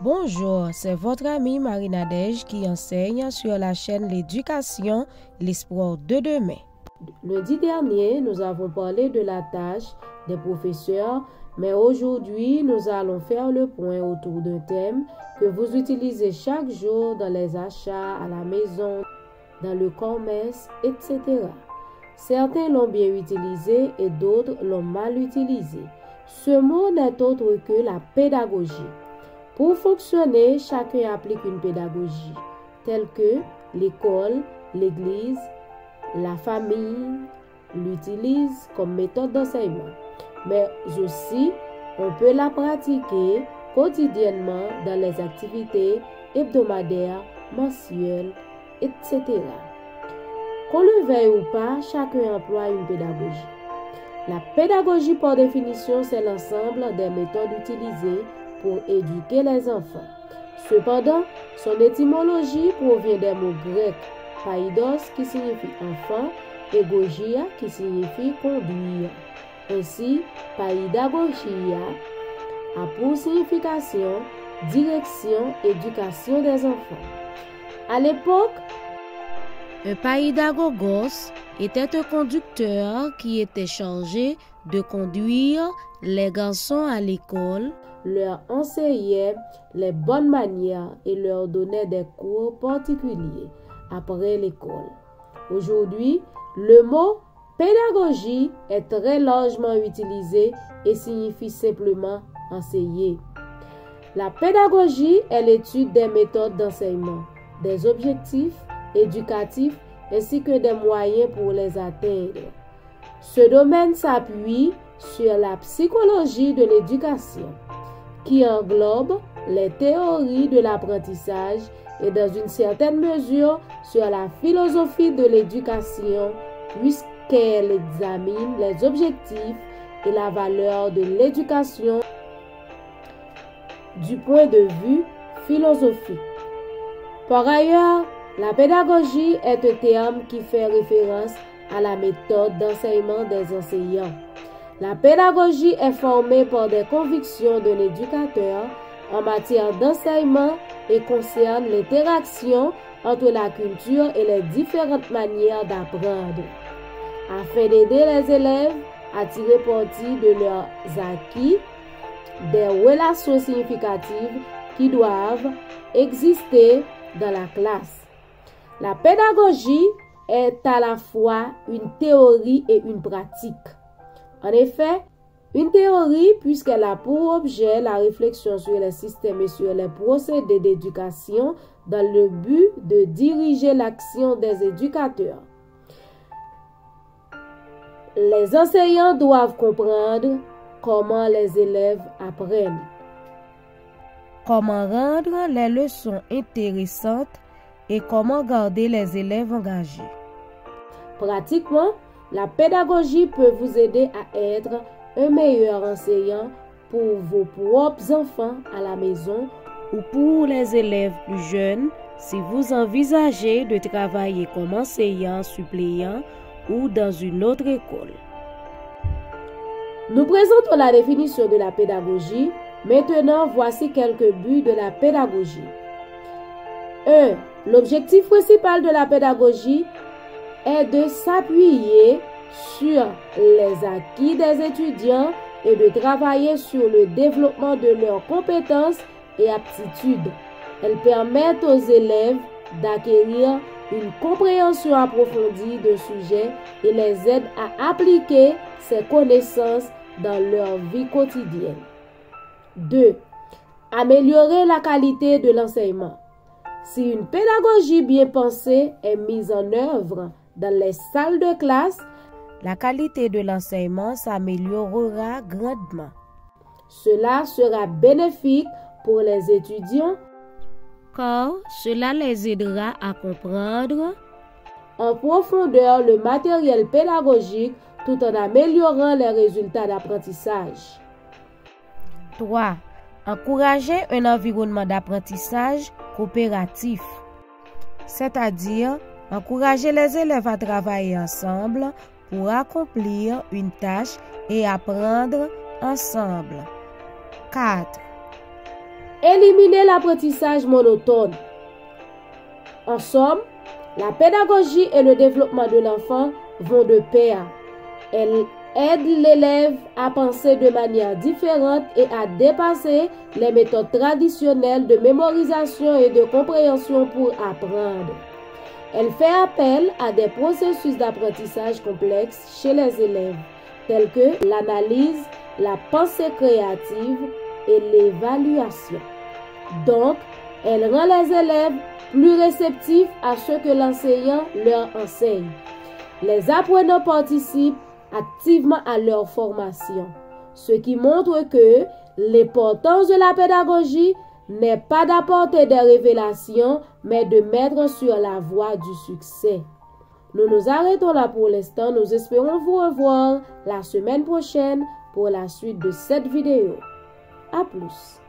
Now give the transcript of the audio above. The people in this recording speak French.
Bonjour, c'est votre amie Marina Dej qui enseigne sur la chaîne L'éducation, l'espoir de demain. Lundi dernier, nous avons parlé de la tâche des professeurs, mais aujourd'hui, nous allons faire le point autour d'un thème que vous utilisez chaque jour dans les achats, à la maison, dans le commerce, etc. Certains l'ont bien utilisé et d'autres l'ont mal utilisé. Ce mot n'est autre que la pédagogie. Pour fonctionner, chacun applique une pédagogie, telle que l'école, l'église, la famille l'utilisent comme méthode d'enseignement. Mais aussi, on peut la pratiquer quotidiennement dans les activités hebdomadaires, mensuelles, etc. Qu'on le veuille ou pas, chacun emploie une pédagogie. La pédagogie, par définition, c'est l'ensemble des méthodes utilisées pour éduquer les enfants. Cependant, son étymologie provient des mots grecs paidos qui signifie enfant et gogia qui signifie conduire. Ainsi, paidagogia a pour signification direction, éducation des enfants. À l'époque, un paidagogos était un conducteur qui était chargé de conduire les garçons à l'école, leur enseignait les bonnes manières et leur donnait des cours particuliers après l'école. Aujourd'hui, le mot pédagogie est très largement utilisé et signifie simplement enseigner. La pédagogie est l'étude des méthodes d'enseignement, des objectifs éducatifs ainsi que des moyens pour les atteindre. Ce domaine s'appuie sur la psychologie de l'éducation, qui englobe les théories de l'apprentissage et dans une certaine mesure sur la philosophie de l'éducation, puisqu'elle examine les objectifs et la valeur de l'éducation du point de vue philosophique. Par ailleurs, la pédagogie est un terme qui fait référence à la méthode d'enseignement des enseignants. La pédagogie est formée par des convictions d'un éducateur en matière d'enseignement et concerne l'interaction entre la culture et les différentes manières d'apprendre, afin d'aider les élèves à tirer parti de leurs acquis, des relations significatives qui doivent exister dans la classe. La pédagogie est à la fois une théorie et une pratique. En effet, une théorie, puisqu'elle a pour objet la réflexion sur les systèmes et sur les procédés d'éducation dans le but de diriger l'action des éducateurs. Les enseignants doivent comprendre comment les élèves apprennent, comment rendre les leçons intéressantes et comment garder les élèves engagés. Pratiquement, la pédagogie peut vous aider à être un meilleur enseignant pour vos propres enfants à la maison ou pour les élèves plus jeunes si vous envisagez de travailler comme enseignant suppléant ou dans une autre école. Nous présentons la définition de la pédagogie. Maintenant, voici quelques buts de la pédagogie. 1. L'objectif principal de la pédagogie est de s'appuyer sur les acquis des étudiants et de travailler sur le développement de leurs compétences et aptitudes. Elles permettent aux élèves d'acquérir une compréhension approfondie de sujets et les aident à appliquer ces connaissances dans leur vie quotidienne. 2. Améliorer la qualité de l'enseignement. Si une pédagogie bien pensée est mise en œuvre dans les salles de classe, la qualité de l'enseignement s'améliorera grandement. Cela sera bénéfique pour les étudiants car cela les aidera à comprendre en profondeur le matériel pédagogique tout en améliorant les résultats d'apprentissage. 3. Encourager un environnement d'apprentissage coopératif, c'est-à-dire encourager les élèves à travailler ensemble pour accomplir une tâche et apprendre ensemble. 4. éliminer l'apprentissage monotone. En somme, la pédagogie et le développement de l'enfant vont de pair. Elle aide l'élève à penser de manière différente et à dépasser les méthodes traditionnelles de mémorisation et de compréhension pour apprendre. Elle fait appel à des processus d'apprentissage complexes chez les élèves, tels que l'analyse, la pensée créative et l'évaluation. Donc, elle rend les élèves plus réceptifs à ce que l'enseignant leur enseigne. Les apprenants participent activement à leur formation, ce qui montre que l'importance de la pédagogie n'est pas d'apporter des révélations, mais de mettre sur la voie du succès. Nous nous arrêtons là pour l'instant. Nous espérons vous revoir la semaine prochaine pour la suite de cette vidéo. À plus.